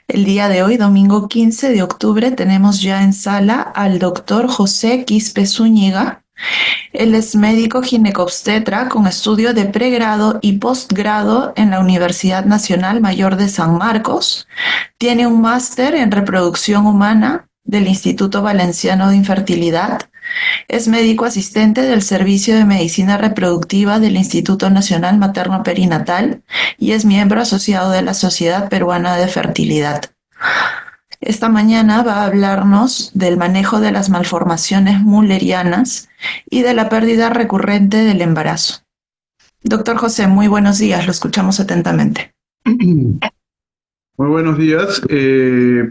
El día de hoy, domingo 15 de octubre, tenemos ya en sala al doctor José Quispe Zúñiga. Él es médico ginecobstetra con estudio de pregrado y posgrado en la Universidad Nacional Mayor de San Marcos. Tiene un máster en reproducción humana del Instituto Valenciano de Infertilidad. Es médico asistente del Servicio de Medicina Reproductiva del Instituto Nacional Materno Perinatal y es miembro asociado de la Sociedad Peruana de Fertilidad. Esta mañana va a hablarnos del manejo de las malformaciones mullerianas y de la pérdida recurrente del embarazo. Doctor José, muy buenos días, lo escuchamos atentamente. Muy buenos días.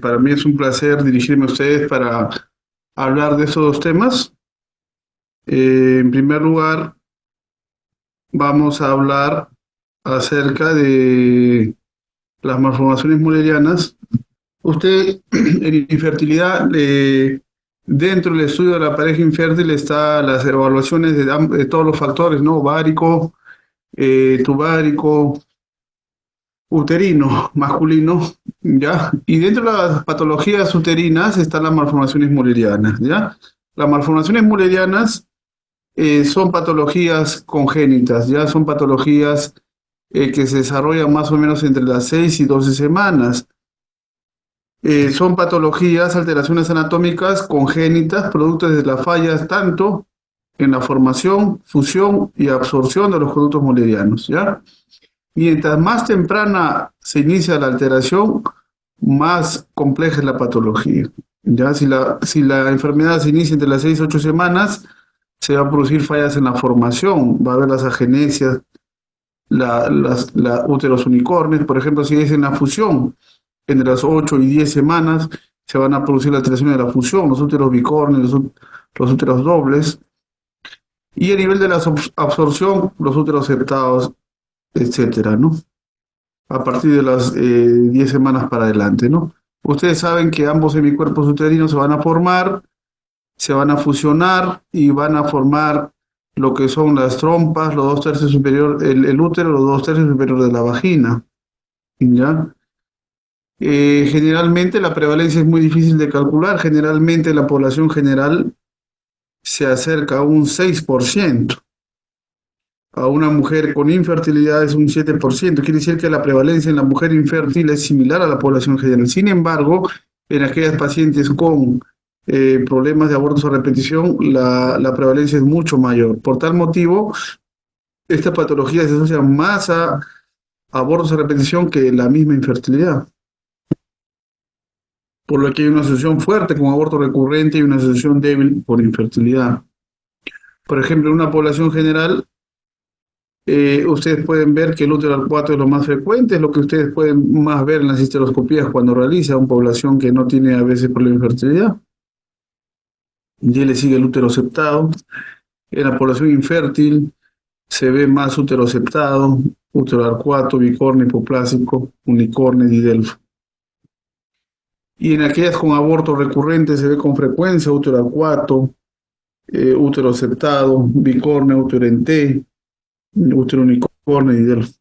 Para mí es un placer dirigirme a ustedes para hablar de estos dos temas. En primer lugar, vamos a hablar acerca de las malformaciones mullerianas. Usted, en infertilidad, dentro del estudio de la pareja infértil está las evaluaciones de todos los factores, ¿no? Ovárico, tubárico, uterino, masculino, ¿ya? Y dentro de las patologías uterinas están las malformaciones mullerianas, ¿ya? Las malformaciones mullerianas son patologías congénitas, ¿ya? Son patologías que se desarrollan más o menos entre las 6 y 12 semanas. Son patologías, alteraciones anatómicas congénitas, producto de las fallas tanto en la formación, fusión y absorción de los conductos mullerianos, ¿ya? Mientras más temprana se inicia la alteración, más compleja es la patología. Ya si la enfermedad se inicia entre las 6 y 8 semanas, se va a producir fallas en la formación, va a haber las agenesias, la úteros unicornes, por ejemplo, si es en la fusión, entre las 8 y 10 semanas se van a producir las alteraciones de la fusión, los úteros bicornes, los úteros dobles, y a nivel de la absorción, los úteros septados, etcétera, ¿no? A partir de las 10 semanas para adelante, ¿no? Ustedes saben que ambos hemicuerpos uterinos se van a formar, se van a fusionar y van a formar lo que son las trompas, los dos tercios superior, el útero, los dos tercios superior de la vagina, ¿ya? Generalmente la prevalencia es muy difícil de calcular, generalmente la población general se acerca a un 6%. A una mujer con infertilidad es un 7%. Quiere decir que la prevalencia en la mujer infértil es similar a la población general. Sin embargo, en aquellas pacientes con problemas de abortos a repetición, la prevalencia es mucho mayor. Por tal motivo, esta patología se asocia más a abortos a repetición que la misma infertilidad. Por lo que hay una asociación fuerte con aborto recurrente y una asociación débil por infertilidad. Por ejemplo, en una población general, ustedes pueden ver que el útero al 4 es lo más frecuente, es lo que ustedes pueden más ver en las histeroscopías cuando realiza una población que no tiene a veces problema de fertilidad. Y le sigue el útero septado. En la población infértil se ve más útero septado, útero arcuato, bicornio, hipoplásico, unicornio y delfo. Y en aquellas con aborto recurrente se ve con frecuencia útero arcuato, útero septado, bicornio, útero en T, útero unicornio y delfo.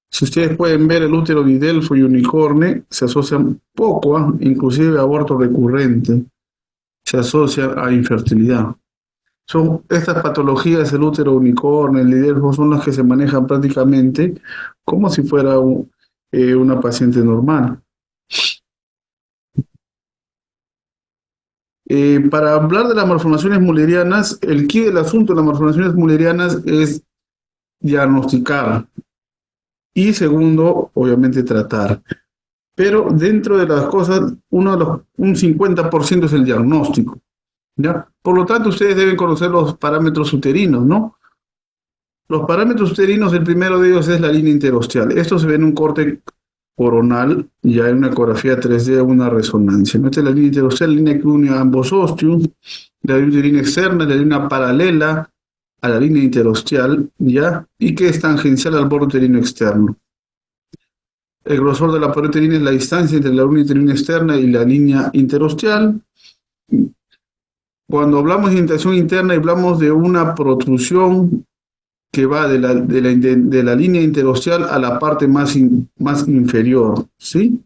Si ustedes pueden ver el útero didelfo y unicornio, se asocian poco, inclusive a aborto recurrente, se asocia a infertilidad. Son estas patologías, el útero unicornio, el didelfo, son las que se manejan prácticamente como si fuera una paciente normal. Para hablar de las malformaciones mullerianas, el quid del asunto de las malformaciones mullerianas es diagnosticar y segundo, obviamente, tratar. Pero dentro de las cosas, un 50% es el diagnóstico, ¿ya? Por lo tanto, ustedes deben conocer los parámetros uterinos, ¿no? Los parámetros uterinos, el primero de ellos es la línea interosteal. Esto se ve en un corte coronal, ya en una ecografía 3D o una resonancia. ¿No? Esta es la línea interosteal, la línea que une a ambos ósteos, la línea uterina externa, la línea paralela a la línea interosteal, ¿ya? Y que es tangencial al borde uterino externo. El grosor de la pared uterina es la distancia entre la línea uterina externa y la línea interosteal. Cuando hablamos de indentación interna, hablamos de una protrusión que va de la línea interosteal a la parte más inferior, ¿sí?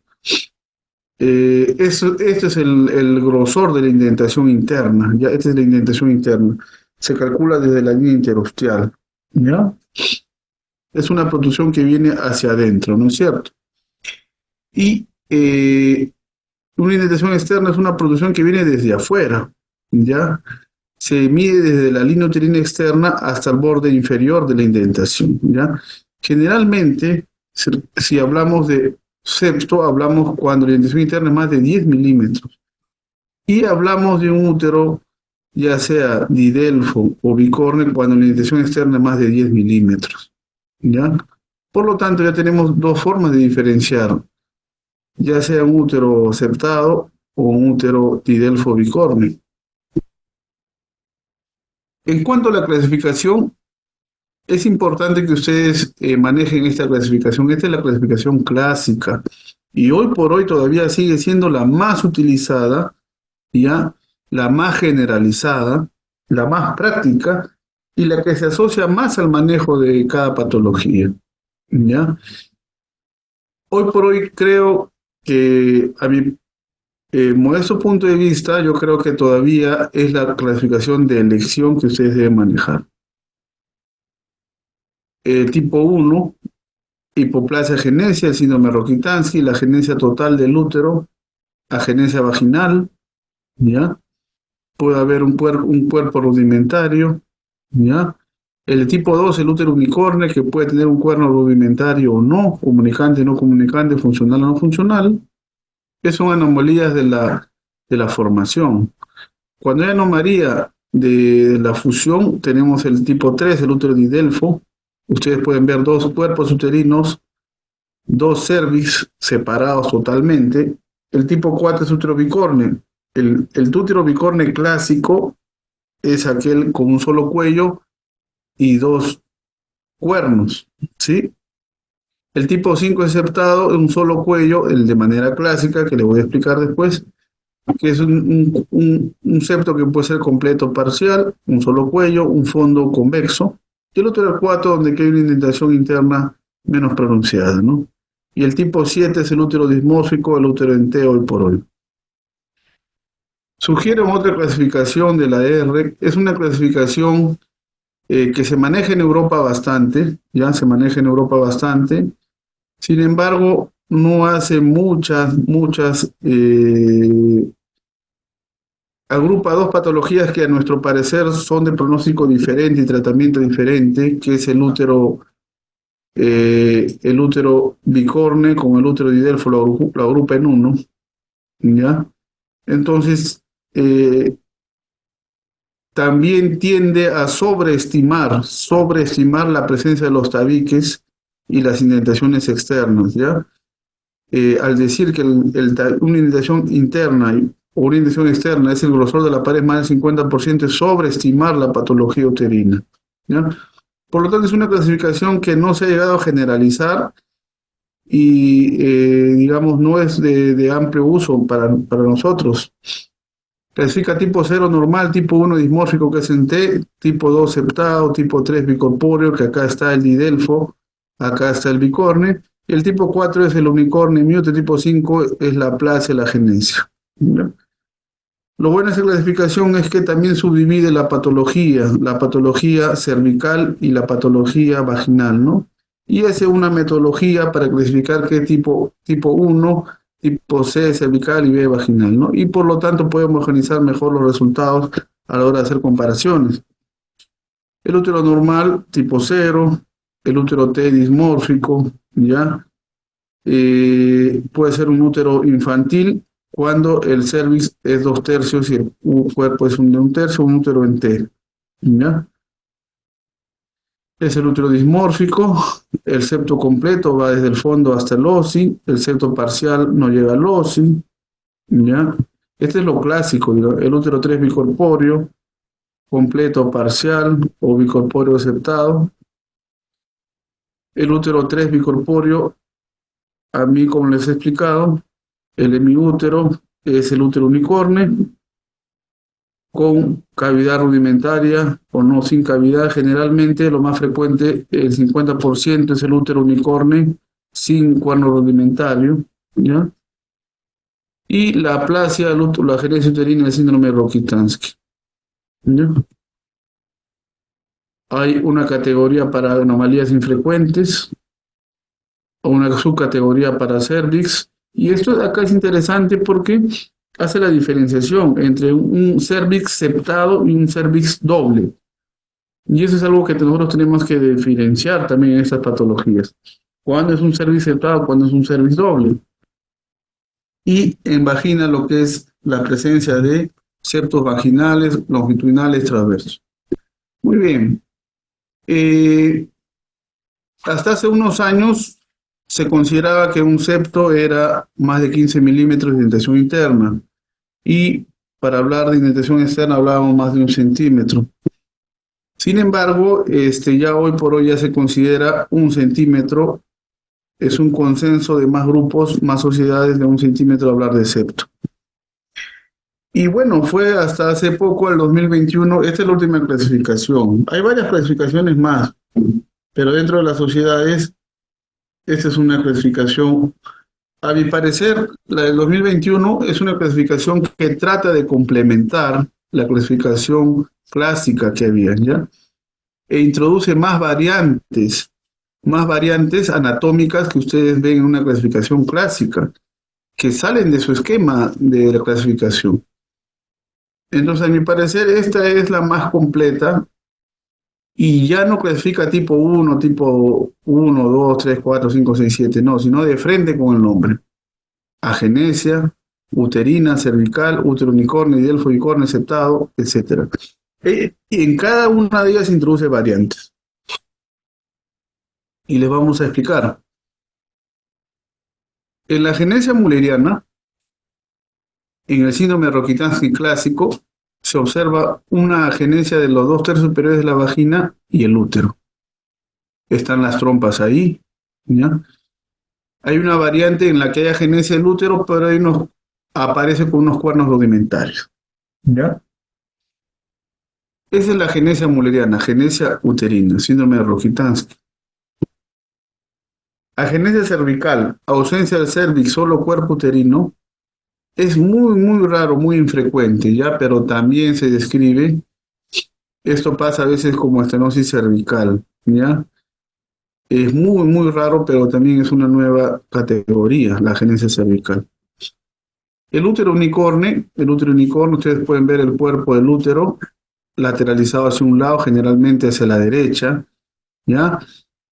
Este es el grosor de la indentación interna, ¿ya? Esta es la indentación interna. Se calcula desde la línea interostial, ¿ya? Es una protrusión que viene hacia adentro, ¿no es cierto? Y una indentación externa es una protrusión que viene desde afuera, ¿ya? Se mide desde la línea uterina externa hasta el borde inferior de la indentación, ¿ya? Generalmente, si hablamos de septo, hablamos cuando la indentación interna es más de 10 milímetros. Y hablamos de un útero, ya sea didelfo o bicorne, cuando la indentación externa es más de 10 milímetros, ¿ya? Por lo tanto, ya tenemos dos formas de diferenciar, ya sea un útero septado o un útero didelfo bicorne. En cuanto a la clasificación, es importante que ustedes manejen esta clasificación. Esta es la clasificación clásica y hoy por hoy todavía sigue siendo la más utilizada, ya la más generalizada, la más práctica y la que se asocia más al manejo de cada patología, ¿ya? Hoy por hoy creo que a mi modesto punto de vista, yo creo que todavía es la clasificación de elección que ustedes deben manejar. Tipo 1, hipoplasia genesia, el síndrome Rokitansky, la genesia total del útero, agenesia vaginal, ¿ya? Puede haber un cuerpo rudimentario, ¿ya? El tipo 2, el útero unicorne, que puede tener un cuerno rudimentario o no, comunicante, no comunicante, funcional o no funcional, que son anomalías de la formación. Cuando hay anomalía de la fusión, tenemos el tipo 3, el útero didelfo. Ustedes pueden ver dos cuerpos uterinos, dos cervix separados totalmente. El tipo 4 es útero bicorne. El útero bicorne clásico es aquel con un solo cuello y dos cuernos, ¿sí? El tipo 5 es septado, un solo cuello, el de manera clásica, que le voy a explicar después, que es un septo que puede ser completo o parcial, un solo cuello, un fondo convexo, y el útero 4 donde hay una indentación interna menos pronunciada, ¿no? Y el tipo 7 es el útero dismórfico, el útero enteo hoy por hoy. Sugieren otra clasificación de la R, es una clasificación que se maneja en Europa bastante, ya se maneja en Europa bastante, sin embargo, no hace muchas, agrupa dos patologías que a nuestro parecer son de pronóstico diferente y tratamiento diferente, que es el útero bicorne con el útero didelfo, lo agrupa en uno, ¿ya? Entonces, también tiende a sobreestimar la presencia de los tabiques y las indentaciones externas, ¿ya? Al decir que una indentación interna o una indentación externa es el grosor de la pared más del 50%, es sobreestimar la patología uterina, ¿ya? Por lo tanto, es una clasificación que no se ha llegado a generalizar y, digamos, no es de amplio uso para nosotros. Clasifica tipo 0 normal, tipo 1 dismórfico, que es en T, tipo 2 septado, tipo 3 bicorpóreo, que acá está el didelfo, acá está el bicorne, y el tipo 4 es el unicorne mute, tipo 5 es la aplasia, la genesia. ¿Ya? Lo bueno de esta clasificación es que también subdivide la patología cervical y la patología vaginal, ¿no? Y hace una metodología para clasificar qué tipo 1, tipo C cervical y B vaginal, ¿no? Y por lo tanto podemos organizar mejor los resultados a la hora de hacer comparaciones. El útero normal, tipo 0, el útero T dismórfico, ¿ya? Puede ser un útero infantil cuando el cervix es 2/3 y el cuerpo es de 1/3, un útero en T, ¿ya? Es el útero dismórfico, el septo completo va desde el fondo hasta el OSI, el septo parcial no llega al OSI, ¿ya? Este es lo clásico, digamos, el útero 3 bicorpóreo, completo parcial o bicorpóreo septado. El útero 3 bicorpóreo, a mí como les he explicado, el hemiútero es el útero unicorne, con cavidad rudimentaria o no sin cavidad. Generalmente lo más frecuente, el 50% es el útero unicorne sin cuerno rudimentario, ¿ya? y la aplasia, la agenesia uterina, el síndrome de Rokitansky. ¿Ya? Hay una categoría para anomalías infrecuentes, o una subcategoría para cervix, y esto de acá es interesante porque hace la diferenciación entre un cervix septado y un cervix doble. Y eso es algo que nosotros tenemos que diferenciar también en estas patologías. ¿Cuándo es un cervix septado? ¿Cuándo es un cervix doble? Y en vagina lo que es la presencia de septos vaginales, longitudinales, transversos. Muy bien. Hasta hace unos años se consideraba que un septo era más de 15 milímetros de indentación interna. Y para hablar de indentación externa hablábamos más de 1 centímetro. Sin embargo, ya hoy por hoy ya se considera 1 centímetro, es un consenso de más grupos, más sociedades de 1 centímetro hablar de septo. Y bueno, fue hasta hace poco, el 2021, esta es la última clasificación. Hay varias clasificaciones más, pero dentro de las sociedades, esta es una clasificación. A mi parecer, la del 2021 es una clasificación que trata de complementar la clasificación clásica que había, ¿ya? E introduce más variantes anatómicas que ustedes ven en una clasificación clásica, que salen de su esquema de la clasificación. Entonces, a mi parecer, esta es la más completa y ya no clasifica tipo 1, 2, 3, 4, 5, 6, 7, no, sino de frente con el nombre. Agenesia, uterina, cervical, útero unicornio, delfo unicornio, septado, etc. Y en cada una de ellas se introduce variantes. Y les vamos a explicar. En la agenesia mulleriana, en el síndrome de Rokitansky clásico, se observa una agenesia de los 2/3 superiores de la vagina y el útero. Están las trompas ahí, ¿ya? Hay una variante en la que hay agenesia del útero, pero ahí aparece con unos cuernos rudimentarios, ¿ya? Esa es la agenesia mulleriana, agenesia uterina, síndrome de Rokitansky. Agenesia cervical, ausencia del cervix, solo cuerpo uterino, es muy, muy raro, muy infrecuente, ¿ya? Pero también se describe, esto pasa a veces como estenosis cervical, ¿ya? Es muy, muy raro, pero también es una nueva categoría, la agenesia cervical. El útero unicornio, ustedes pueden ver el cuerpo del útero lateralizado hacia un lado, generalmente hacia la derecha, ¿ya?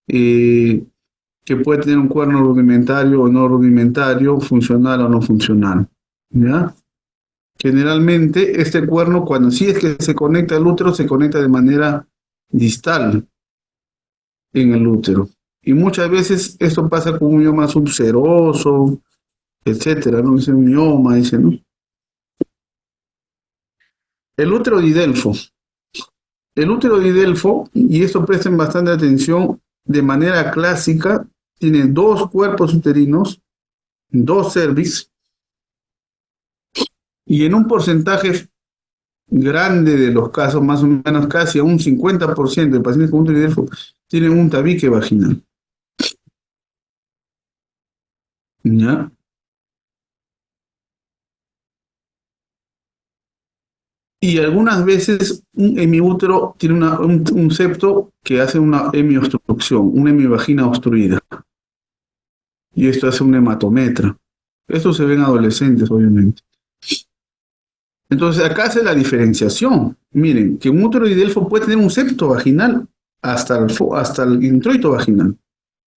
Que puede tener un cuerno rudimentario o no rudimentario, funcional o no funcional, ¿ya? Generalmente este cuerno, cuando sí es que se conecta al útero, se conecta de manera distal en el útero. Y muchas veces esto pasa con un mioma subseroso, etcétera, ¿no? Dice un mioma, dice, ¿no? El útero didelfo. El útero didelfo, y esto presten bastante atención, de manera clásica, tiene 2 cuerpos uterinos, 2 cervix, y en un porcentaje grande de los casos, más o menos casi a un 50% de pacientes con útero didelfo, tienen un tabique vaginal. ¿Ya? Y algunas veces un hemiútero tiene un septo que hace una hemiobstrucción, una hemivagina obstruida. Y esto hace un hematometra. Esto se ve en adolescentes, obviamente. Entonces, acá hace la diferenciación. Miren, que un útero didelfo puede tener un septo vaginal hasta el introito vaginal.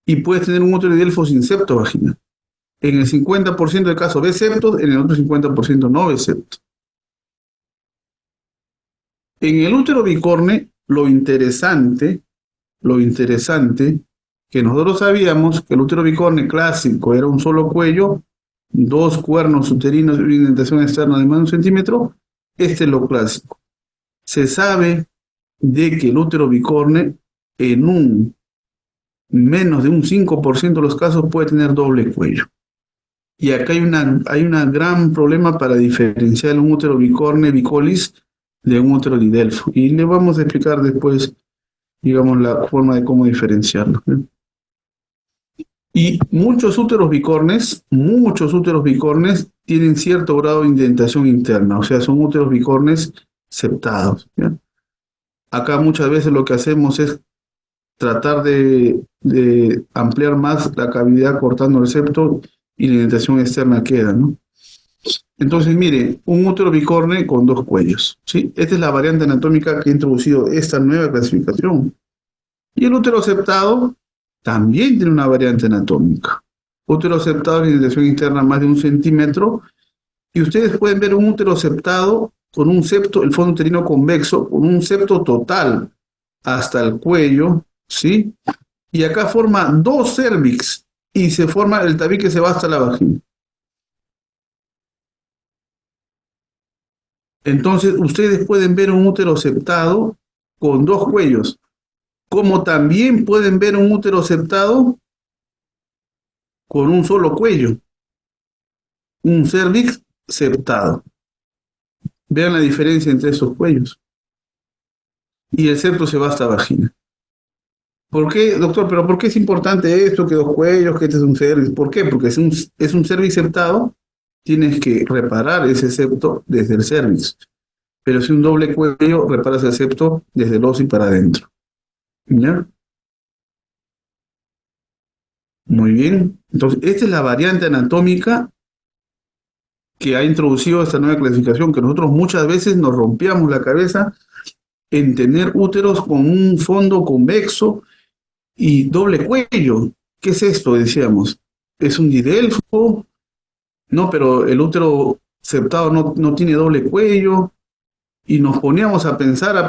Y puede tener un útero didelfo sin septo vaginal. En el 50% de casos ve septos, en el otro 50% no ve septo. En el útero bicorne, lo interesante, que nosotros sabíamos que el útero bicorne clásico era un solo cuello, 2 cuernos uterinos de indentación externa de más de 1 centímetro, este es lo clásico. Se sabe de que el útero bicorne en menos de un 5% de los casos puede tener doble cuello. Y acá hay un gran problema para diferenciar un útero bicorne bicolis de un útero didelfo. Y le vamos a explicar después, digamos, la forma de cómo diferenciarlo. Y muchos úteros bicornes tienen cierto grado de indentación interna, o sea, son úteros bicornes septados. ¿Ya? Acá muchas veces lo que hacemos es tratar de ampliar más la cavidad cortando el septo y la indentación externa queda, ¿no? Entonces, mire, un útero bicorne con dos cuellos, ¿sí? Esta es la variante anatómica que ha introducido esta nueva clasificación. Y el útero septado también tiene una variante anatómica. Útero septado de indentación interna más de 1 centímetro. Y ustedes pueden ver un útero septado con un septo, el fondo uterino convexo, con un septo total hasta el cuello, ¿sí? Y acá forma dos cérvix y se forma el tabique que se va hasta la vagina. Entonces, ustedes pueden ver un útero septado con dos cuellos, como también pueden ver un útero septado con un solo cuello, un cérvix septado. Vean la diferencia entre esos cuellos. Y el septo se va hasta vagina. ¿Por qué, doctor? ¿Pero por qué es importante esto, que dos cuellos, que este es un cérvix? ¿Por qué? Porque es un cérvix septado, tienes que reparar ese septo desde el cérvix. Pero si un doble cuello, reparas el septo desde el óseo y para adentro. ¿Ya? Muy bien. Entonces, esta es la variante anatómica que ha introducido esta nueva clasificación, que nosotros muchas veces nos rompíamos la cabeza en tener úteros con un fondo convexo y doble cuello. ¿Qué es esto? Decíamos. ¿Es un didelfo? No, pero el útero septado no tiene doble cuello. Y nos poníamos a pensar,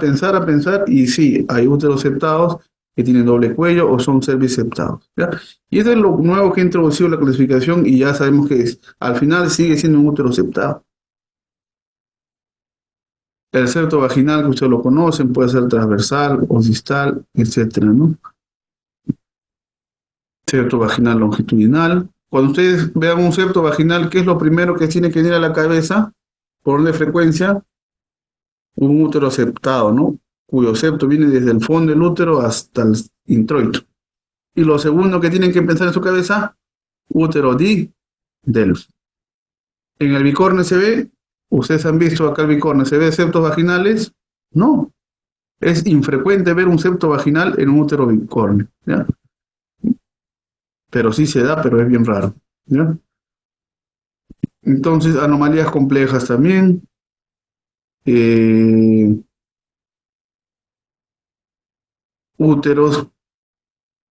y sí, hay úteros septados que tienen doble cuello o son cerviceptados. ¿Ya? Y eso es lo nuevo que ha introducido la clasificación y ya sabemos que al final sigue siendo un útero septado. El septo vaginal, que ustedes lo conocen, puede ser transversal o distal, etcétera, ¿no? Septo vaginal longitudinal. Cuando ustedes vean un septo vaginal, ¿qué es lo primero que tiene que venir a la cabeza? Por orden de frecuencia, un útero septado, ¿no? Cuyo septo viene desde el fondo del útero hasta el introito. Y lo segundo que tienen que pensar en su cabeza, útero di delf. En el bicorne se ve, ustedes han visto acá el bicorne, ¿se ve septos vaginales? No, es infrecuente ver un septo vaginal en un útero bicorne, ¿ya? Pero sí se da, pero es bien raro, ¿ya? Entonces, anomalías complejas también. Eh, Úteros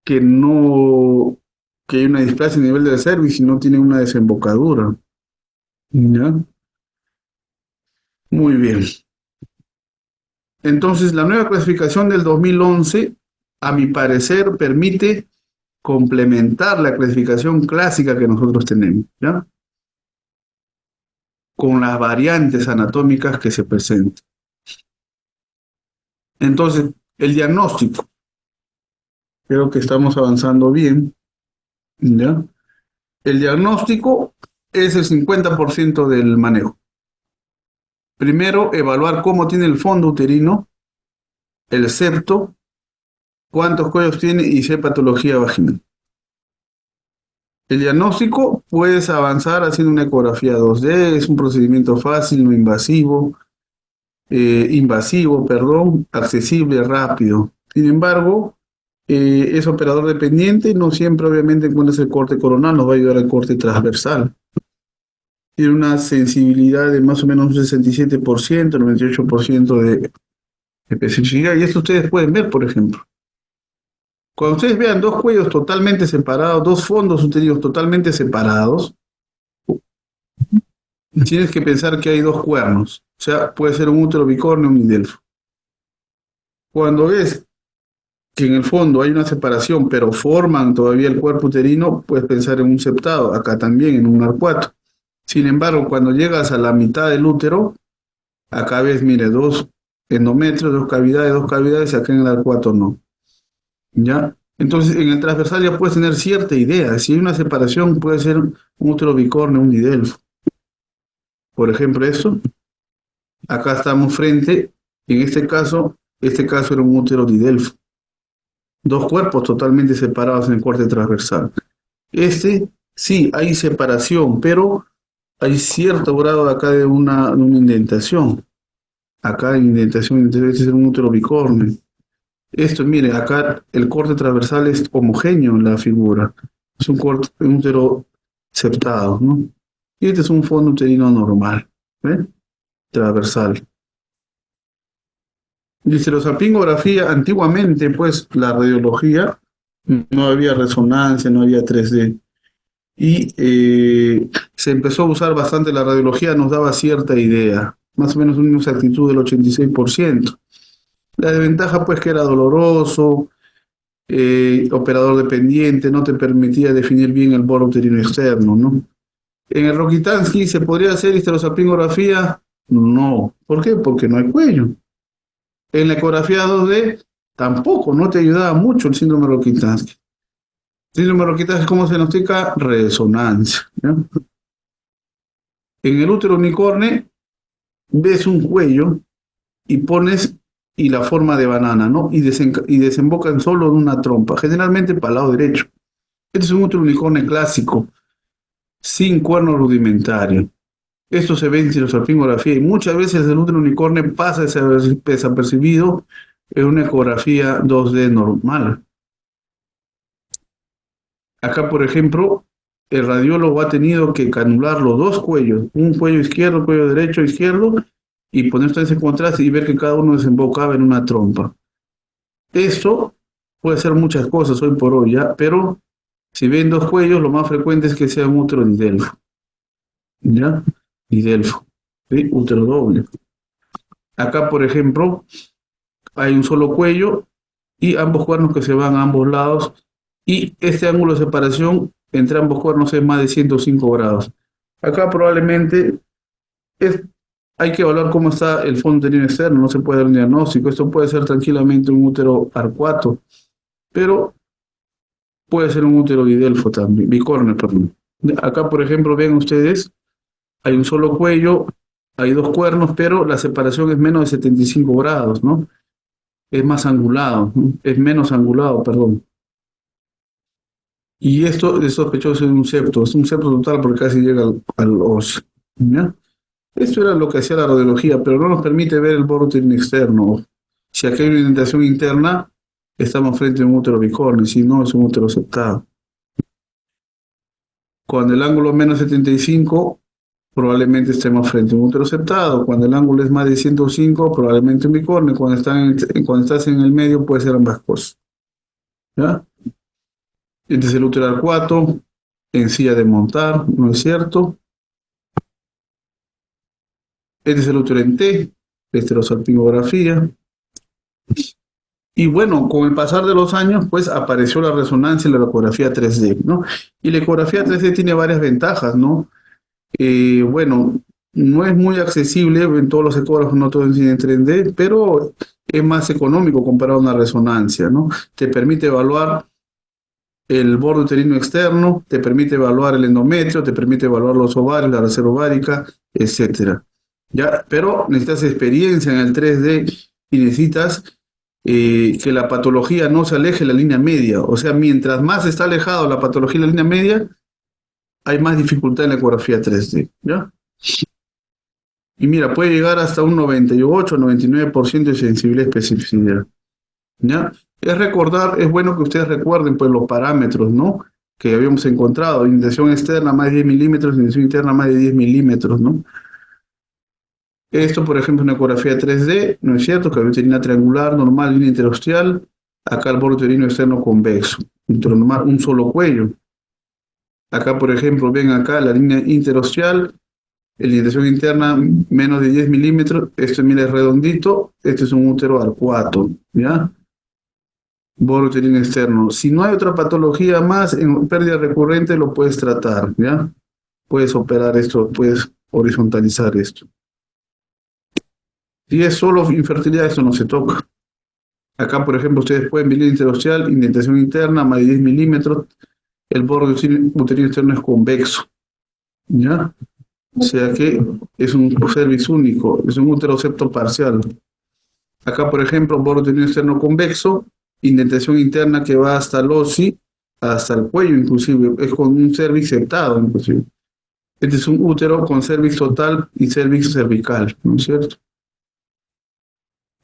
que no, que hay una displasia a nivel del cervix y no tienen una desembocadura, ¿ya? Muy bien. Entonces, la nueva clasificación del 2011, a mi parecer, permite complementar la clasificación clásica que nosotros tenemos, ¿ya? Con las variantes anatómicas que se presentan. Entonces, el diagnóstico, creo que estamos avanzando bien, ¿ya? El diagnóstico es el 50% del manejo. Primero, evaluar cómo tiene el fondo uterino, el septo, cuántos cuellos tiene y si hay patología vaginal. El diagnóstico puedes avanzar haciendo una ecografía 2D, es un procedimiento fácil, no invasivo, accesible, rápido. Sin embargo, es operador dependiente, no siempre obviamente encuentras el corte coronal, nos va a ayudar al corte transversal. Tiene una sensibilidad de más o menos un 67%, 98% de especificidad, y esto ustedes pueden ver, por ejemplo. Cuando ustedes vean dos cuellos totalmente separados, dos fondos uterinos totalmente separados, tienes que pensar que hay dos cuernos. O sea, puede ser un útero bicornio o un didelfo. Cuando ves que en el fondo hay una separación, pero forman todavía el cuerpo uterino, puedes pensar en un septado, acá también en un arcuato. Sin embargo, cuando llegas a la mitad del útero, acá ves, mire, dos endometrios, dos cavidades, acá en el arcuato no. ¿Ya? Entonces, en el transversal ya puedes tener cierta idea. Si hay una separación, puede ser un útero bicornio, un didelfo. Por ejemplo, esto. Acá estamos frente, en este caso era un útero didelfo. Dos cuerpos totalmente separados en el corte transversal. Sí, hay separación, pero hay cierto grado acá de una indentación. Acá hay indentación, debe ser un útero bicorne. Esto, mire, acá el corte transversal es homogéneo en la figura. Es un corte, un útero septado, ¿no? Y este es un fondo uterino normal, ¿ve? Transversal. Dice, la salpingografía, antiguamente, pues, la radiología, no había resonancia, no había 3D. Y se empezó a usar bastante la radiología, nos daba cierta idea, más o menos una exactitud del 86%. La desventaja, pues, que era doloroso, operador dependiente, no te permitía definir bien el bolo uterino externo, ¿no? En el Rokitansky, ¿se podría hacer histerosalpingografía? No. ¿Por qué? Porque no hay cuello. En la ecografía 2D tampoco, no te ayudaba mucho el síndrome Rokitansky. Síndrome Rokitansky, ¿cómo se diagnostica? Resonancia, ¿no? En el útero unicorne ves un cuello y pones y la forma de banana, ¿no? Y desembocan solo en una trompa, generalmente para el lado derecho. Este es un útero unicorne clásico, sin cuerno rudimentario. Esto se ve en cirosalpingografía y muchas veces el útero unicorne pasa desapercibido en una ecografía 2D normal. Acá, por ejemplo, el radiólogo ha tenido que canular los dos cuellos, un cuello izquierdo, cuello derecho, izquierdo, y poner todo ese contraste y ver que cada uno desembocaba en una trompa. Esto puede ser muchas cosas hoy por hoy, ¿ya? Pero si ven dos cuellos, lo más frecuente es que sea un útero didelfo, ¿ya? Didelfo, ¿sí? Útero doble. Acá, por ejemplo, hay un solo cuello y ambos cuernos que se van a ambos lados y este ángulo de separación entre ambos cuernos es más de 105 grados. Acá probablemente es, hay que evaluar cómo está el fondo uterino externo, no se puede dar un diagnóstico, esto puede ser tranquilamente un útero arcuato, pero puede ser un útero bidelfo también, bicorne, perdón. Acá, por ejemplo, ven ustedes, hay un solo cuello, hay dos cuernos, pero la separación es menos de 75 grados, ¿no? Es más angulado, ¿no? Es menos angulado, perdón. Y esto es sospechoso de un septo, es un septo total porque casi llega al óseo, ¿ya? Esto era lo que hacía la radiología, pero no nos permite ver el borde uterino externo. Si aquí hay una indentación interna, estamos frente a un útero bicorne, si no, es un útero septado. Cuando el ángulo es menos 75, probablemente estemos frente a un útero septado. Cuando el ángulo es más de 105, probablemente un bicorne. Cuando estás en el medio, puede ser ambas cosas, ¿ya? Este es el útero arcuato, en silla de montar, ¿no es cierto? Este es el útero en T, esterosalpingografía. Y bueno, con el pasar de los años, pues apareció la resonancia y la ecografía 3D, ¿no? Y la ecografía 3D tiene varias ventajas, ¿no? Bueno, no es muy accesible, en todos los ecógrafos no todos tienen 3D, pero es más económico comparado a una resonancia, ¿no? Te permite evaluar el borde uterino externo, te permite evaluar el endometrio, te permite evaluar los ovarios, la reserva ovárica, etcétera. ¿Ya? Pero necesitas experiencia en el 3D y necesitas que la patología no se aleje de la línea media. O sea, mientras más está alejado la patología de la línea media, hay más dificultad en la ecografía 3D. ¿Ya? Y mira, puede llegar hasta un 98 o 99% de sensibilidad y especificidad. ¿Ya? Es bueno que ustedes recuerden pues los parámetros, ¿no? Que habíamos encontrado, indentación externa más de 10 milímetros, indentación interna más de 10 milímetros, ¿no? Esto, por ejemplo, una ecografía 3D, ¿no es cierto? Cavidad uterina triangular, normal, línea interostial, acá el borde uterino externo convexo, normal, un solo cuello. Acá, por ejemplo, ven acá la línea interostial, la indentación interna menos de 10 milímetros, esto mira es redondito, este es un útero arcuato, ¿ya? Borde uterino externo. Si no hay otra patología más, en pérdida recurrente lo puedes tratar, ¿ya? Puedes operar esto, puedes horizontalizar esto. Si es solo infertilidad, esto no se toca. Acá, por ejemplo, ustedes pueden ver línea interostial, indentación interna, más de 10 milímetros. El borde uterino externo es convexo, ¿ya? O sea que es un cervix único, es un útero septo parcial. Acá, por ejemplo, borde uterino externo convexo, indentación interna que va hasta el OSI, hasta el cuello inclusive, es con un cervix septado inclusive. Este es un útero con cervix total y cervix cervical, ¿no es cierto?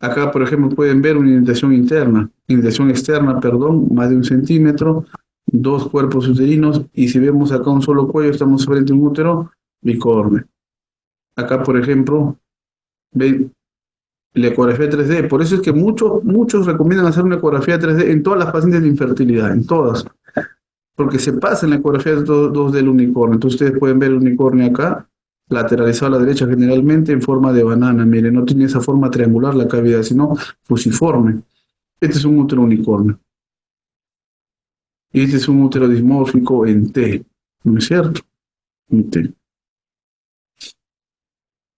Acá, por ejemplo, pueden ver una indentación externa, perdón, más de 1 centímetro, dos cuerpos uterinos, y si vemos acá un solo cuello, estamos frente a un útero bicorne. Acá, por ejemplo, ven la ecografía 3D. Por eso es que muchos recomiendan hacer una ecografía 3D en todas las pacientes de infertilidad, en todas, porque se pasa en la ecografía 2 del unicornio. Entonces ustedes pueden ver el unicornio acá, lateralizado a la derecha generalmente en forma de banana. Miren, no tiene esa forma triangular la cavidad, sino fusiforme. Este es un útero unicornio. Y este es un útero dismórfico en T, ¿no es cierto? En T.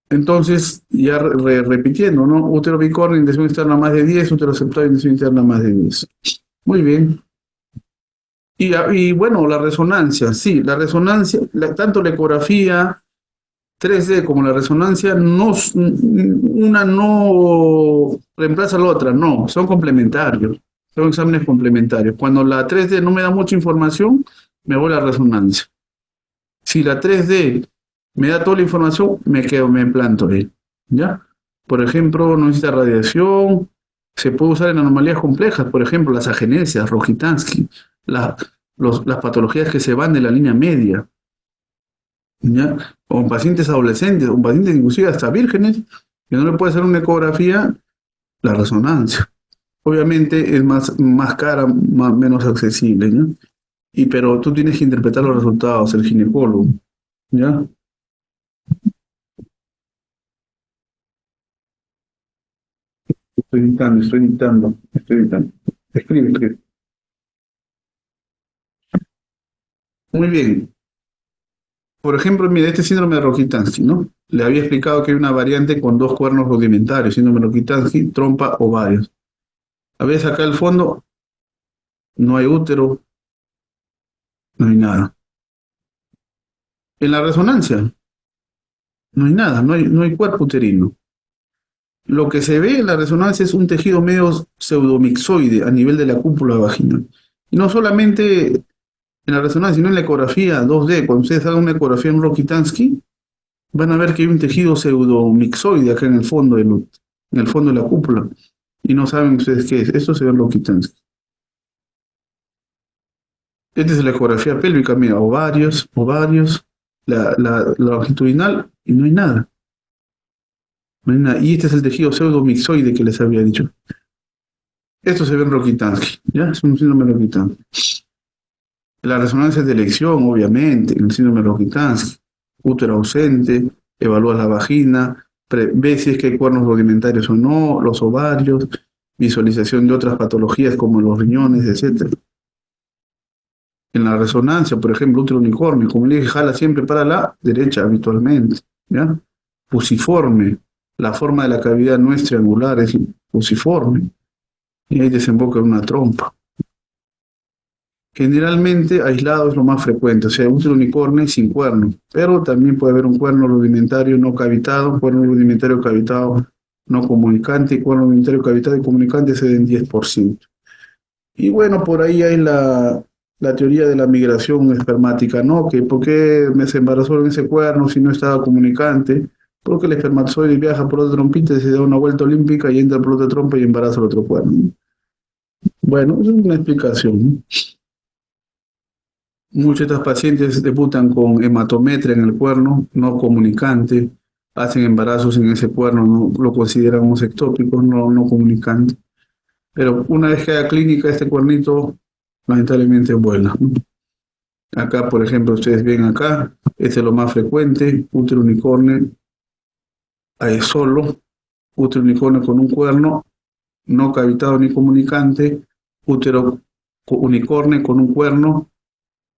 Entonces, ya repitiendo, ¿no? Útero bicornio, indentación externa más de 10, útero septal, indentación interna más de 10. Muy bien. Y bueno, la resonancia, sí, la resonancia, tanto la ecografía 3D como la resonancia, no, una no reemplaza a la otra, no, son complementarios, son exámenes complementarios. Cuando la 3D no me da mucha información, me voy a la resonancia. Si la 3D me da toda la información, me implanto ahí, ¿ya? Por ejemplo, no necesita radiación, se puede usar en anomalías complejas, por ejemplo, las agenesias, Rokitansky, la, las patologías que se van de la línea media, ¿ya? O en pacientes adolescentes, o en pacientes inclusive hasta vírgenes, que no le puede hacer una ecografía, la resonancia. Obviamente es más cara, menos accesible, ¿no? Pero tú tienes que interpretar los resultados, el ginecólogo, ¿ya? Estoy editando. Escribe. Muy bien. Por ejemplo, mira, este síndrome de Rokitansky, ¿no? Le había explicado que hay una variante con dos cuernos rudimentarios, síndrome de Rokitansky, trompa, ovarios. A veces acá al fondo no hay útero, no hay nada. En la resonancia no hay nada, no hay cuerpo uterino. Lo que se ve en la resonancia es un tejido medio pseudomixoide a nivel de la cúpula vaginal. Y no solamente en la resonancia, sino en la ecografía 2D. Cuando ustedes hagan una ecografía en Rokitansky, van a ver que hay un tejido pseudomixoide acá en el fondo en el fondo de la cúpula. Y no saben ustedes qué es. Esto se ve en Rokitansky. Esta es la ecografía pélvica, mira, ovarios, la longitudinal, y no hay nada. No hay nada. Y este es el tejido pseudomixoide que les había dicho. Esto se ve en Rokitansky, ¿ya? Es un síndrome de Rokitansky. La resonancia es de elección, obviamente, en el síndrome de Rokitansky. Útero ausente, evalúa la vagina, ve si es que hay cuernos rudimentarios o no, los ovarios, visualización de otras patologías como los riñones, etc. En la resonancia, por ejemplo, útero unicornio, como le dije, jala siempre para la derecha habitualmente, ¿ya? Fusiforme, la forma de la cavidad no es triangular, es fusiforme, y ahí desemboca en una trompa. Generalmente aislado es lo más frecuente, o sea, útero unicornio sin cuerno, pero también puede haber un cuerno rudimentario no cavitado, cuerno rudimentario cavitado no comunicante, y cuerno rudimentario cavitado y comunicante se den 10%. Y bueno, por ahí hay la teoría de la migración espermática, ¿no? Que por qué me se embarazó en ese cuerno si no estaba comunicante, porque el espermatozoide viaja por otra trompita, se da una vuelta olímpica y entra por otra trompa y embaraza el otro cuerno, ¿no? Bueno, es una explicación, ¿no? Muchos de estos pacientes debutan con hematometria en el cuerno, no comunicante, hacen embarazos en ese cuerno, no lo consideramos ectópicos, no comunicante. Pero una vez que haya clínica, este cuernito lamentablemente vuela, ¿no? Acá, por ejemplo, ustedes ven acá, este es lo más frecuente, útero unicornio, hay solo, útero unicornio con un cuerno, no cavitado ni comunicante, útero unicornio con un cuerno,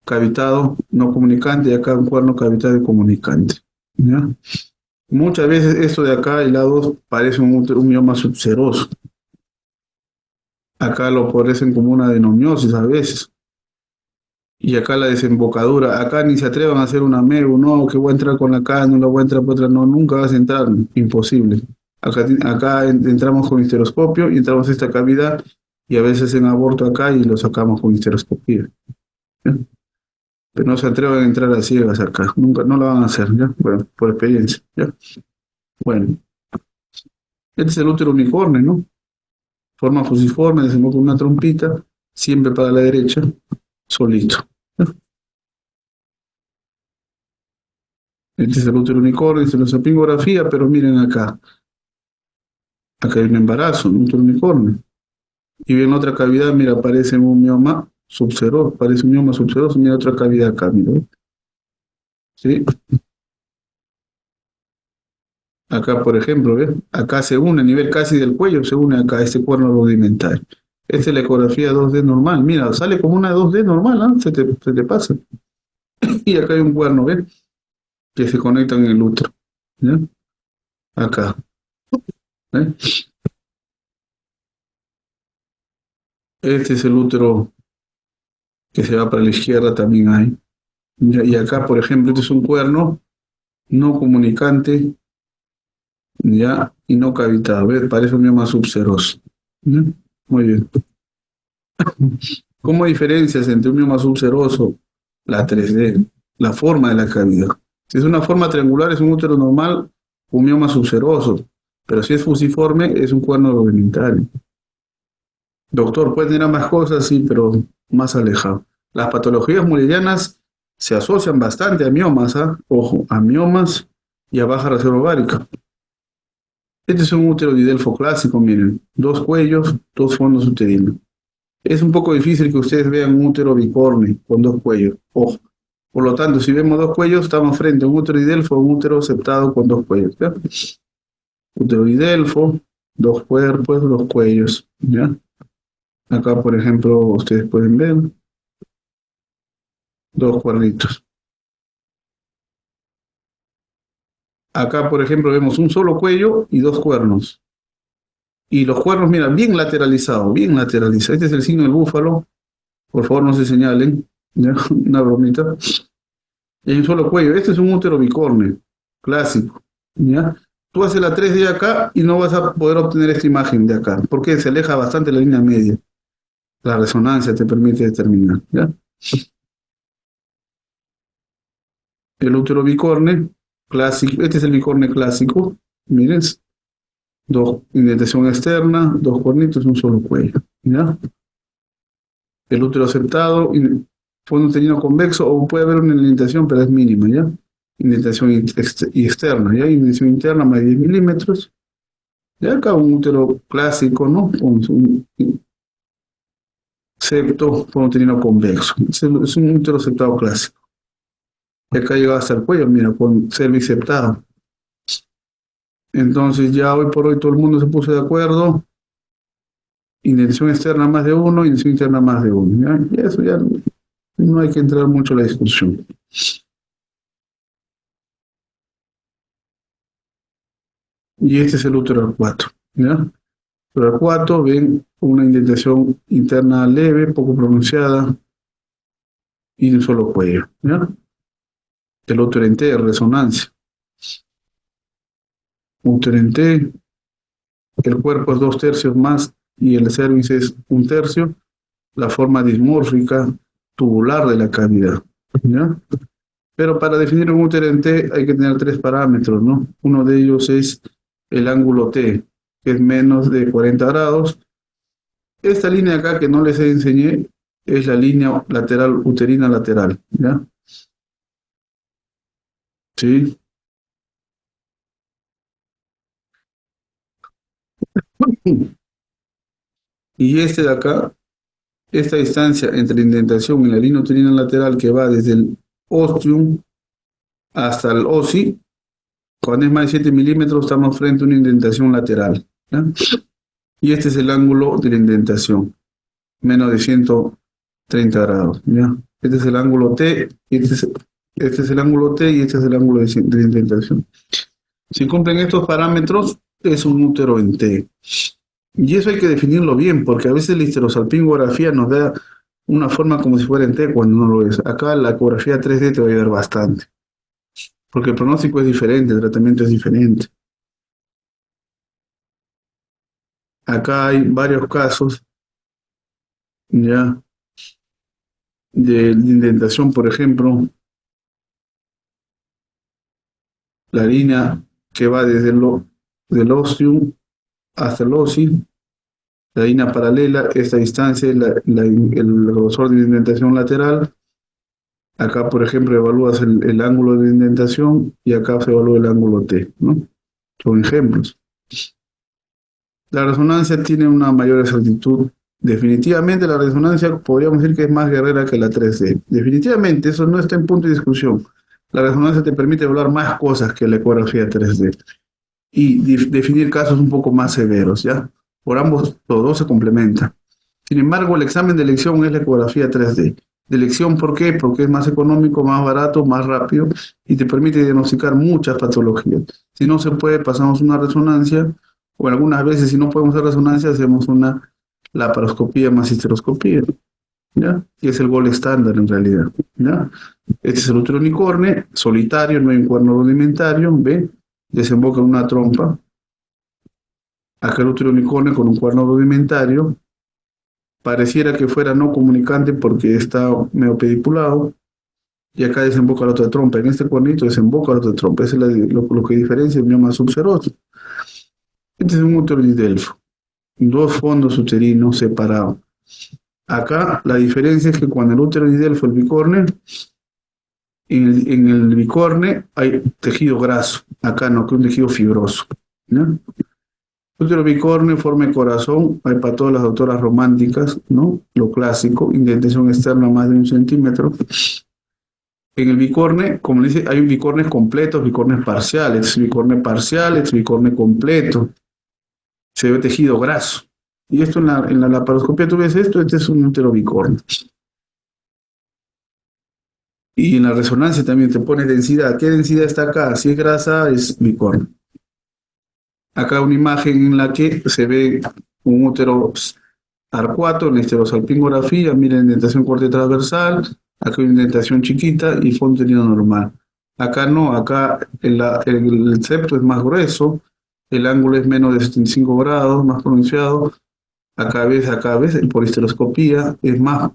cavitado, no comunicante, y acá un cuerno cavitado y comunicante, ¿ya? Muchas veces esto de acá, el lado, parece un mioma subseroso. Acá lo parecen como una adenomiosis a veces. Y acá la desembocadura, acá ni se atrevan a hacer una MEU, no, que voy a entrar con la cánula, voy a entrar por otra, no, nunca vas a entrar, imposible. Acá entramos con histeroscopio y entramos a esta cavidad y a veces en aborto acá y lo sacamos con histeroscopía. ¿ya? Pero no se atrevan a entrar a ciegas acá, nunca, no lo van a hacer, ¿ya? Bueno, por experiencia, ¿ya? Bueno, este es el útero unicornio, ¿no? Forma fusiforme, desemboca una trompita, siempre para la derecha, solito. ¿Ya? Este es el útero unicornio, se lo salpingografía, pero miren acá, acá hay un embarazo, un útero unicornio. Y en otra cavidad, mira, aparece un mioma subseroso, parece un mioma subseroso, mira otra cavidad acá, mira, ¿ves? ¿Sí? Acá, por ejemplo, ¿ves? Acá se une a nivel casi del cuello, se une acá este cuerno rudimentario. Esta es la ecografía 2D normal. Mira, sale como una 2D normal, ¿ah? Se te pasa. Y acá hay un cuerno, ¿ves? Que se conecta en el útero. ¿Ya? Acá. ¿Eh? Este es el útero que se va para la izquierda, también hay. ¿Ya? Y acá, por ejemplo, este es un cuerno no comunicante, ¿ya? Y no cavitado, ¿ves? Parece un mioma subseroso. ¿Ya? Muy bien. ¿Cómo diferencias entre un mioma subseroso, la 3D, la forma de la cavidad? Si es una forma triangular, es un útero normal, un mioma subseroso. Pero si es fusiforme, es un cuerno rudimentario. Doctor, puede tener más cosas, sí, pero más alejado. Las patologías mullerianas se asocian bastante a miomas, ¿ah? Ojo, a miomas y a baja reserva ovárica. Este es un útero didelfo clásico, miren, dos cuellos, dos fondos uterinos. Es un poco difícil que ustedes vean un útero bicorne con dos cuellos. Ojo. Por lo tanto, si vemos dos cuellos, estamos frente a un útero didelfo o un útero septado con dos cuellos. ¿Ya? Útero didelfo, dos cuerpos, dos cuellos. ¿Ya? Acá, por ejemplo, ustedes pueden ver dos cuernitos. Acá, por ejemplo, vemos un solo cuello y dos cuernos. Y los cuernos, mira, bien lateralizados, bien lateralizados. Este es el signo del búfalo. Por favor, no se señalen. ¿Ya? Una bromita. Y hay un solo cuello. Este es un útero bicorne, clásico. ¿Ya? Tú haces la 3D acá y no vas a poder obtener esta imagen de acá, porque se aleja bastante la línea media. La resonancia te permite determinar. ¿Ya? El útero bicorne, clásico. Este es el bicorne clásico. Miren, dos indentación externa, dos cuernitos, un solo cuello. ¿Ya? El útero aceptado, fondo uterino convexo, o puede haber una indentación, pero es mínima, ¿ya? Indentación externa, ¿ya? Indentación interna más de 10 milímetros. Ya acá un útero clásico, ¿no? Con un septo, fondo uterino convexo. Es un útero septado clásico. Y acá llega hasta el cuello, mira, con cervix septado. Entonces ya hoy por hoy todo el mundo se puso de acuerdo. Indentación externa más de uno, indentación interna más de uno. ¿Ya? Y eso ya no hay que entrar mucho en la discusión. Y este es el útero acuato, ¿ya? Útero acuato, ven una indentación interna leve, poco pronunciada y un solo cuello, ¿ya? El útero en T, resonancia. Útero en T, el cuerpo es dos tercios más y el cervix es un tercio, la forma dismórfica tubular de la cavidad, ¿ya? Pero para definir un útero en T hay que tener tres parámetros, ¿no? Uno de ellos es el ángulo T, que es menos de 40 grados. Esta línea acá que no les enseñé es la línea lateral, uterina lateral, ¿ya? Sí. Y este de acá, esta distancia entre la indentación y la línea uterina lateral que va desde el ostium hasta el osi, cuando es más de 7 milímetros estamos frente a una indentación lateral, ¿ya? Y este es el ángulo de la indentación, menos de 130 grados, ¿ya? Este es el ángulo T, y este es el ángulo T y este es el ángulo de indentación. Si cumplen estos parámetros, es un útero en T. Y eso hay que definirlo bien, porque a veces la histerosalpingografía nos da una forma como si fuera en T cuando no lo es. Acá la ecografía 3D te va a ayudar bastante, porque el pronóstico es diferente, el tratamiento es diferente. Acá hay varios casos, ya, de indentación, por ejemplo, la línea que va desde del ostium hasta el osi, la línea paralela, esta distancia es el grosor de indentación lateral. Acá, por ejemplo, evalúas el ángulo de indentación y acá se evalúa el ángulo T, ¿no? Son ejemplos. La resonancia tiene una mayor exactitud. Definitivamente la resonancia podríamos decir que es más guerrera que la 3D. Definitivamente, eso no está en punto de discusión. La resonancia te permite evaluar más cosas que la ecografía 3D y definir casos un poco más severos, ¿ya? Por ambos, los dos se complementan. Sin embargo, el examen de elección es la ecografía 3D. De elección, ¿por qué? Porque es más económico, más barato, más rápido y te permite diagnosticar muchas patologías. Si no se puede, pasamos una resonancia o algunas veces, si no podemos hacer resonancia, hacemos una laparoscopía más histeroscopía, ¿ya? Que es el gol estándar en realidad, ¿ya? Este es el útero unicorne, solitario, no hay un cuerno rudimentario, ¿ve? Desemboca en una trompa. Acá el útero unicorne con un cuerno rudimentario. Pareciera que fuera no comunicante porque está medio pediculado. Y acá desemboca la otra trompa. En este cuernito desemboca la otra trompa. Eso es lo que diferencia el mioma subseroso. Este es un útero didelfo. Dos fondos uterinos separados. Acá la diferencia es que cuando el útero didelfo, el bicorne, en el bicorne hay tejido graso. Acá no, que es un tejido fibroso, ¿no? Útero bicorne, forma de corazón, hay para todas las doctoras románticas, ¿no? Lo clásico, indentación externa más de 1 centímetro. En el bicorne, como dice, hay bicornes completos, bicornes parciales, bicorne parcial, bicorne completo. Se ve tejido graso. Y esto en la laparoscopia, tú ves esto, este es un útero bicorne. Y en la resonancia también te pone densidad. ¿Qué densidad está acá? Si es grasa, es bicorne. Acá una imagen en la que se ve un útero arcuato en esterosalpingografía, mira indentación corte transversal, acá hay una indentación chiquita y fondo uterino normal. Acá no, acá el septo es más grueso, el ángulo es menos de 75 grados, más pronunciado. Acá ves, por histeroscopía es más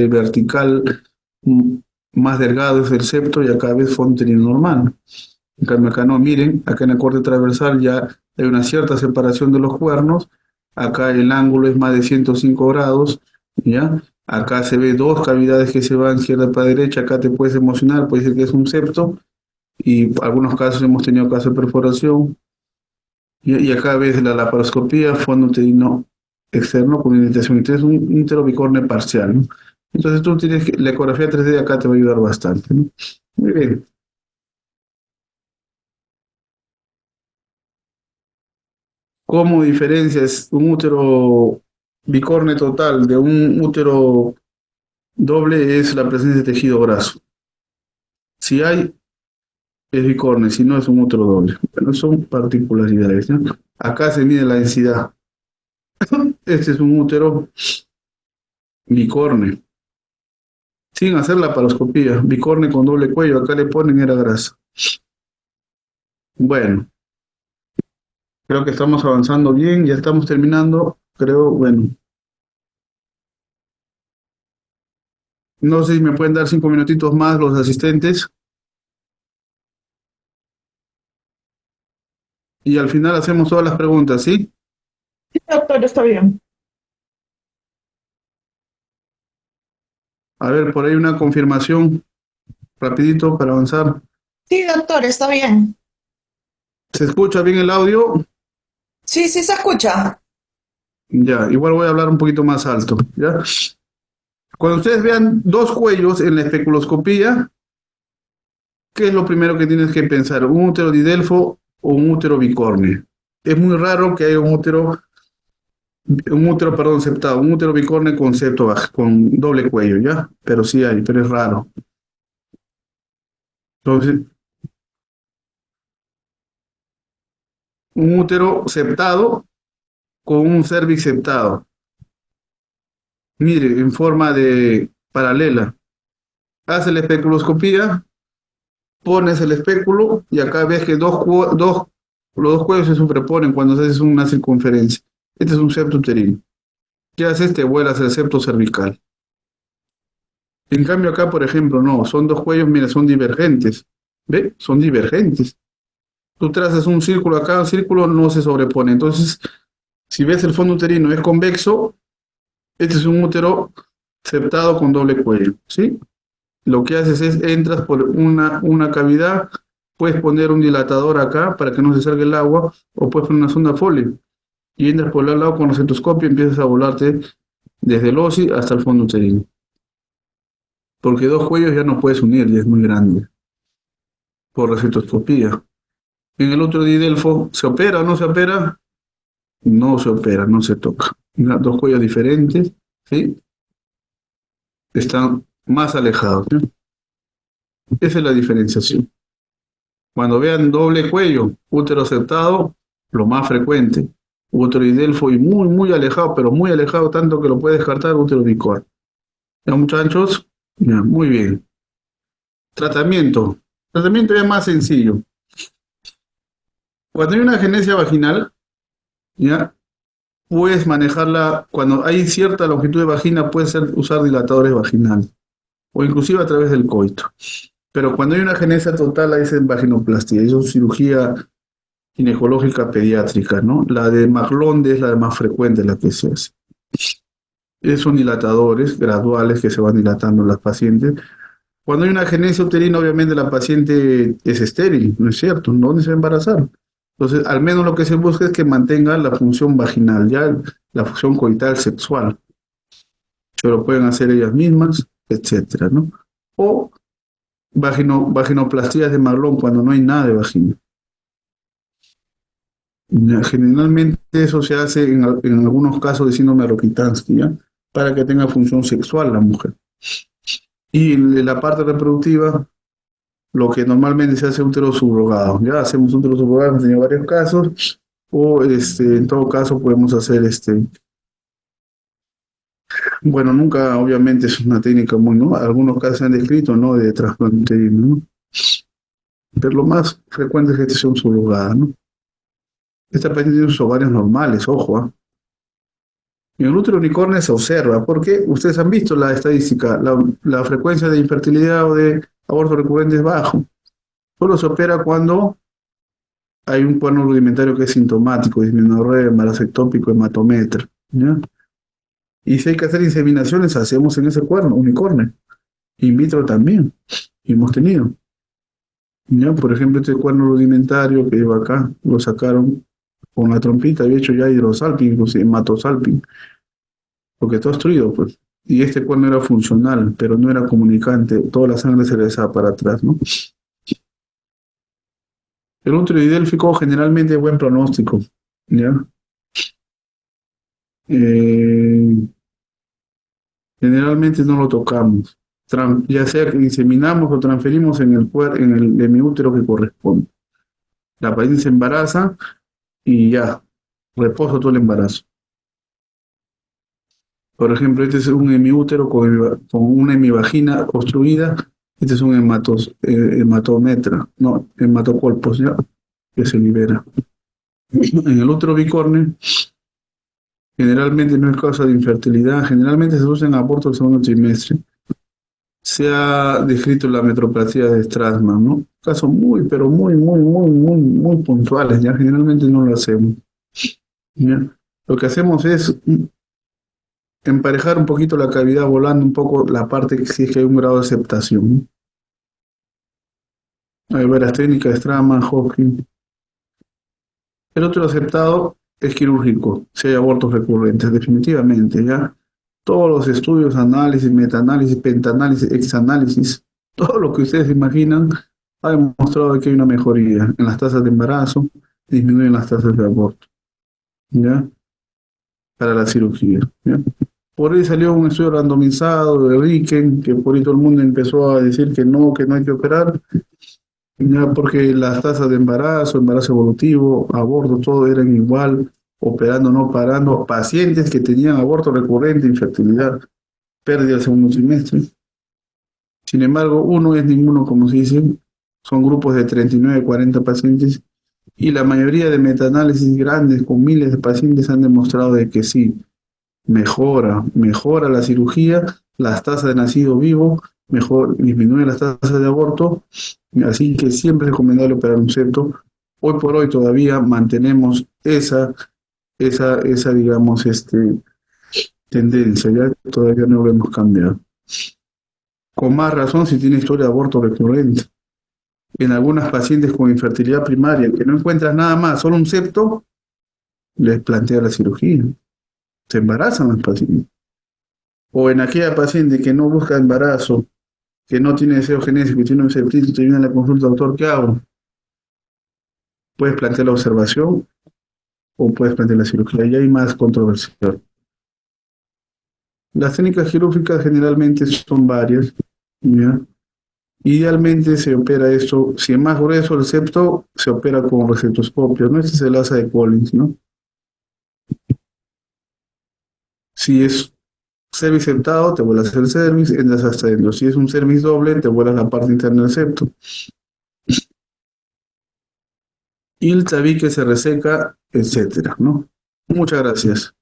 vertical, más delgado es el septo y acá ves fondo uterino normal. En cambio acá no, miren, acá en el corte transversal ya hay una cierta separación de los cuernos, acá el ángulo es más de 105 grados, ¿ya? Acá se ve dos cavidades que se van izquierda para derecha, acá te puedes emocionar, puede ser que es un septo, y en algunos casos hemos tenido casos de perforación, y acá ves la laparoscopía, fondo uterino externo con indentación, entonces un útero bicorne parcial, ¿no? Entonces tú tienes que, la ecografía 3D acá te va a ayudar bastante, ¿no? Muy bien. ¿Cómo diferencias un útero bicorne total de un útero doble? Es la presencia de tejido graso. Si hay, es bicorne, si no es un útero doble. Bueno, son particularidades, ¿no? Acá se mide la densidad. Este es un útero bicorne, sin hacer la paroscopía. Bicorne con doble cuello, acá le ponen era grasa. Bueno, creo que estamos avanzando bien, ya estamos terminando. Creo, bueno, no sé si me pueden dar 5 minutitos más los asistentes. Y al final hacemos todas las preguntas, ¿sí? Sí, doctor, está bien. A ver, por ahí una confirmación, rapidito para avanzar. Sí, doctor, está bien. ¿Se escucha bien el audio? Sí, sí se escucha. Ya, igual voy a hablar un poquito más alto, ¿ya? Cuando ustedes vean dos cuellos en la especuloscopía, ¿qué es lo primero que tienes que pensar? ¿Un útero didelfo o un útero bicorne? Es muy raro que haya perdón, septado, un útero bicorne con septo bajo, con doble cuello, ¿ya? Pero sí hay, pero es raro. Entonces, un útero septado con un cervix septado. Mire, en forma de paralela. Hace la especuloscopía, pones el espéculo y acá ves que los dos cuellos se superponen cuando haces una circunferencia. Este es un septo uterino. ¿Qué haces? Te vuelas el septo cervical. En cambio acá, por ejemplo, no, son dos cuellos, mira, son divergentes. ¿Ve? Son divergentes. Tú trazas un círculo acá, un círculo no se sobrepone. Entonces, si ves el fondo uterino es convexo, este es un útero septado con doble cuello, ¿sí? Lo que haces es, entras por una cavidad, puedes poner un dilatador acá para que no se salga el agua, o puedes poner una sonda Foley, y entras por el lado con el cetoscopio y empiezas a volarte desde el OSI hasta el fondo uterino. Porque dos cuellos ya no puedes unir, ya es muy grande, por la cetoscopía. En el útero de Delfo, ¿se opera o no se opera? No se opera, no se toca. Dos cuellos diferentes, ¿sí? Están más alejados, ¿no? Esa es la diferenciación. Cuando vean doble cuello, útero septado, lo más frecuente. Útero idelfo y muy, muy alejado, pero muy alejado, tanto que lo puede descartar útero bicual. ¿Ya, muchachos? Ya, muy bien. Tratamiento. Tratamiento es más sencillo. Cuando hay una agenesia vaginal, ya puedes manejarla, cuando hay cierta longitud de vagina, puedes usar dilatadores vaginales, o inclusive a través del coito. Pero cuando hay una agenesia total, ahí dicen vaginoplastia, eso es cirugía ginecológica pediátrica, ¿no? La de Maglonde es la de más frecuente, la que se hace. Son dilatadores graduales que se van dilatando en las pacientes. Cuando hay una agenesia uterina, obviamente la paciente es estéril, ¿no es cierto? ¿Dónde se va a embarazar? Entonces, al menos lo que se busca es que mantenga la función vaginal, ya la función coital sexual. Que lo pueden hacer ellas mismas, etcétera, ¿no? O vaginoplastías de Maglón cuando no hay nada de vagina. Generalmente eso se hace en algunos casos de síndrome de Rokitansky, ¿ya? Para que tenga función sexual la mujer. Y en la parte reproductiva, lo que normalmente se hace útero subrogado. Ya hacemos útero subrogado, hemos tenido varios casos, o en todo caso podemos hacer bueno, nunca obviamente es una técnica muy, ¿no? Algunos casos se han descrito, ¿no? De trasplante uterino, ¿no? Pero lo más frecuente es gestación subrogada, ¿no? Esta paciente tiene sus ovarios normales, ojo, ¿eh? En el útero unicornio se observa, porque ustedes han visto la estadística, la frecuencia de infertilidad o de aborto recurrente es bajo. Solo se opera cuando hay un cuerno rudimentario que es sintomático, dismenorrea, embarazo ectópico, hematometra, ¿ya? Y si hay que hacer inseminaciones, hacemos en ese cuerno, unicornio. In vitro también, y hemos tenido. ¿Ya? Por ejemplo, este cuerno rudimentario que lleva acá, lo sacaron con la trompita, había hecho ya hidrosalping, inclusive hematosalping, porque está obstruido, pues. Y este cuerno era funcional, pero no era comunicante, toda la sangre se regresaba para atrás, ¿no? El útero idélfico generalmente es buen pronóstico, ¿ya? Eh, Generalmente no lo tocamos, ya sea que inseminamos o transferimos en el hemiútero que corresponde. La paciente se embaraza y ya, reposa todo el embarazo. Por ejemplo, este es un hemiútero con una hemivagina construida. Este es un hematometra, no, hematocolpos, ¿ya? Que se libera. En el útero bicornio, generalmente no es causa de infertilidad, generalmente se usa en aborto del segundo trimestre. Se ha descrito la metroplastia de Strassman, ¿no? Casos muy, pero muy puntuales, ya generalmente no lo hacemos, ¿ya? Lo que hacemos es emparejar un poquito la cavidad, volando un poco la parte que sí es que hay un grado de aceptación, ¿no? Hay varias técnicas, Strassman, Hopkins. El otro aceptado es quirúrgico, si hay abortos recurrentes, definitivamente, ¿ya? Todos los estudios, análisis, metaanálisis, pentaanálisis, exanálisis, todo lo que ustedes imaginan, ha demostrado que hay una mejoría en las tasas de embarazo, disminuyen las tasas de aborto, ¿ya? Para la cirugía, ¿ya? Por ahí salió un estudio randomizado de Riken, que por ahí todo el mundo empezó a decir que no hay que operar, ya porque las tasas de embarazo evolutivo, aborto, todo eran igual, operando, no parando, pacientes que tenían aborto recurrente, infertilidad, pérdida del segundo trimestre. Sin embargo, uno es ninguno, como se dice, son grupos de 39, 40 pacientes, y la mayoría de metaanálisis grandes con miles de pacientes han demostrado de que sí, mejora la cirugía las tasas de nacido vivo, mejor disminuye las tasas de aborto, así que siempre es recomendable operar un septo. Hoy por hoy todavía mantenemos digamos, tendencia, ya todavía no lo hemos cambiado. Con más razón si tiene historia de aborto recurrente. En algunas pacientes con infertilidad primaria, que no encuentras nada más, solo un septo, les plantea la cirugía. Se embarazan las pacientes. O en aquella paciente que no busca embarazo, que no tiene deseo genético, que tiene un septitis, te viene a la consulta, doctor, ¿qué hago? Puedes plantear la observación o puedes plantear la cirugía. Y hay más controversial. Las técnicas quirúrgicas generalmente son varias, ¿ya? Idealmente se opera esto, si es más grueso el septo, se opera con recetoscopio, ¿no? Este es el asa de Collins, ¿no? Si es cervix septado, te vuelas el cervix, entras hasta adentro. Si es un cervix doble, te vuelas la parte interna del septo. Y el tabique se reseca, etcétera, ¿no? Muchas gracias.